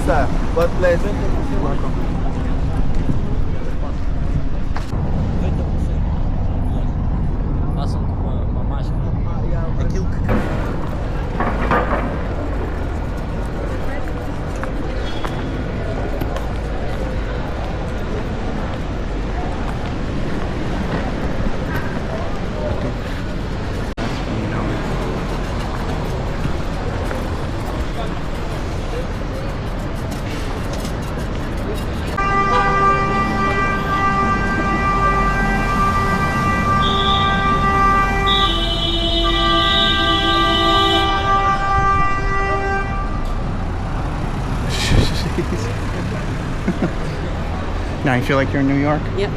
sir. What place? Welcome. Aquilo que... Now you feel like you're in New York? Yep.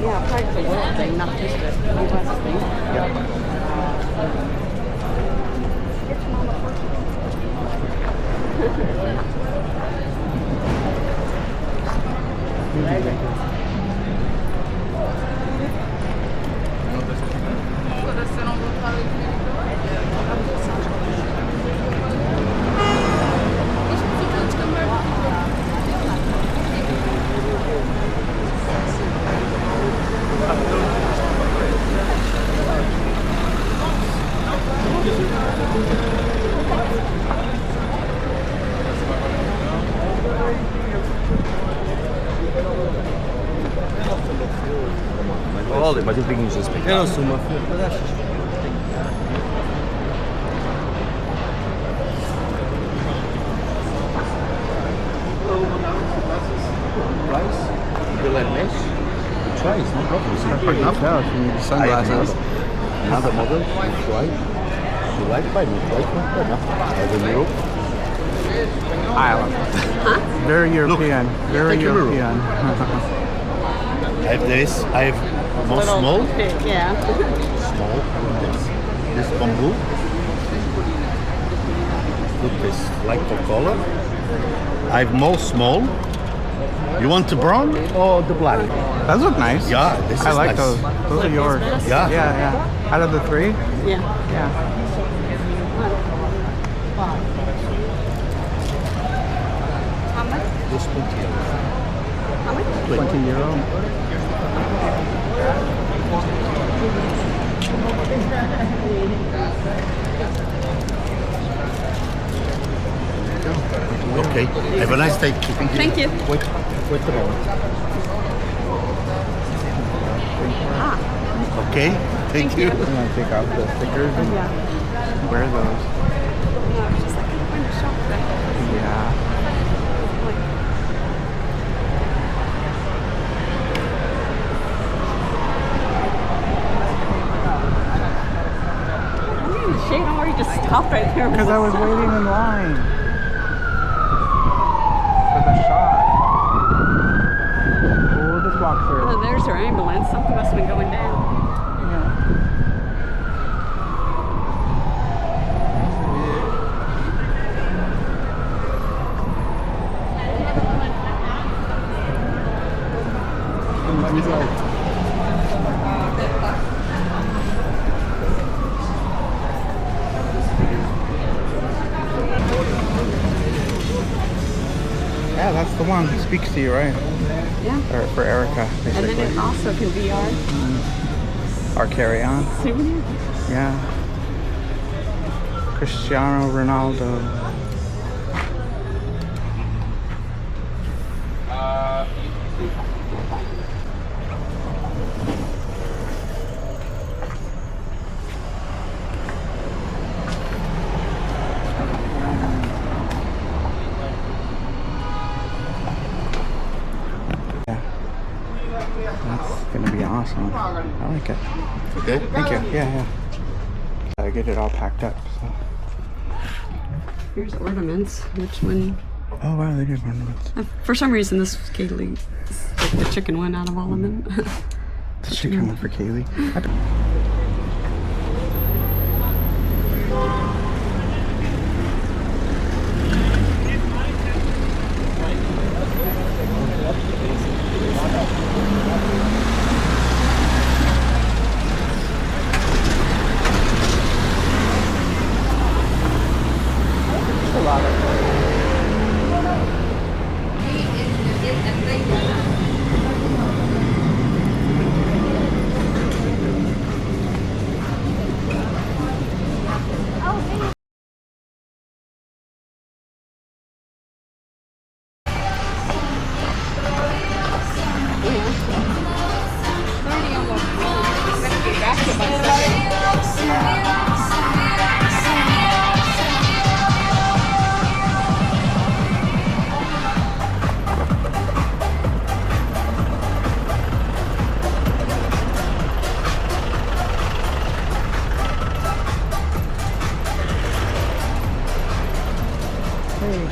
Yeah, part of the world thing, not just the US thing. Olha, mas eu tenho uns aspectos. Eu não sou uma filha. You like mesh? Try, it's no problem. Pretty enough now if you need sunglasses. Another model, try. You like fine, you like not bad enough. As in Europe. Island. Huh? Very European. Very take a mirror. European. I have this, I have more small. Yeah. Small. This bamboo. Look this, like the color. I have more small. You want the brown or the black? Those look nice. Yeah, this is I like nice. those. Those are yours. Yeah. Yeah, yeah. Out of the three? Yeah. Yeah. How much? This 20 euros. How much? 20 euro. Okay. Have a nice day. Thank you. Wait a moment. Okay. Thank you. I'm gonna take off the stickers and wear those. No, it's just like I find a shop there. Yeah. Shane, why you just stop right there? Because I was waiting in line for the shot. Oh, we'll just walk through. Oh, there's her ambulance. Something must have been going down. Yeah, that's the one. It speaks to you, right? Yeah. Or for Erica, basically. And then it also can be our Our carry-on. souvenir. Yeah. Cristiano Ronaldo. Gonna be awesome. I like it. Okay. Thank you. Yeah. Gotta get it all packed up. So. Here's ornaments. Which one? Oh wow, they did ornaments. For some reason, this was Kaylee. Like the chicken one out of all of them. The chicken one for Kaylee.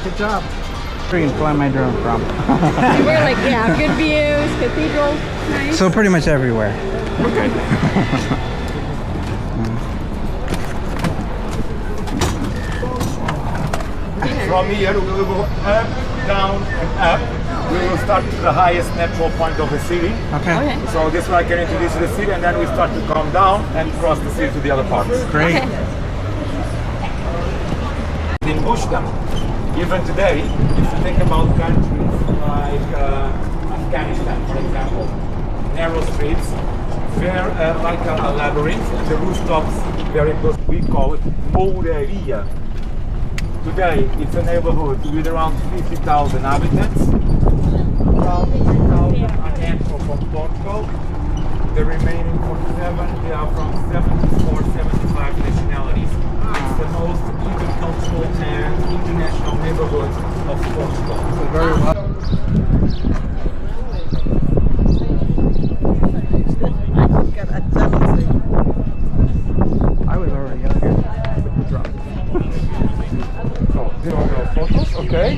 Good job. Where you can fly my drone from? We're like, yeah, good views, cathedral, nice. So pretty much everywhere. Okay. From here we will go up, down, and up. We will start to the highest natural point of the city. Okay. Okay. So this way I can introduce you to the city, and then we start to come down and cross the city to the other parts. Great. Okay. In Bushtam, even today, if you think about countries like Afghanistan, for example, narrow streets, very like a labyrinth, and the rooftops very close. We call it Mouraria. Today, it's a neighborhood with around 50,000 inhabitants. Around 3,000 are natural from Portugal. The remaining 47, they are from 74, 75 nationalities. It's the most intercultural and international neighborhood of Portugal. Very well. I was already up here. So, these are your photos, okay?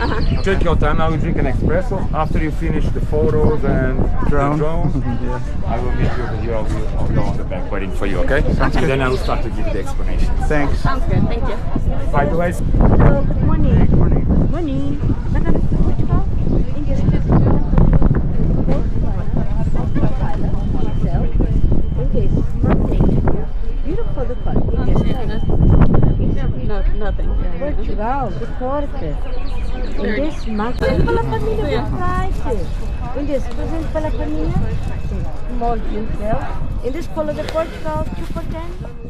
Take your time, I will drink an espresso. After you finish the photos and Drone. the drone, Yeah. I will meet you over here. I'll go on the back waiting for you, okay? And then I will start to give you the explanation. Thanks. Sounds good, thank you. By the way, Hello, good morning. Good morning. Morning. Welcome to Portugal. In this beautiful the park. No, nothing. Portugal, the porta. In this market, pela família Bright. In this present pela família, small hotel. In this follow the Portugal 2 for 10.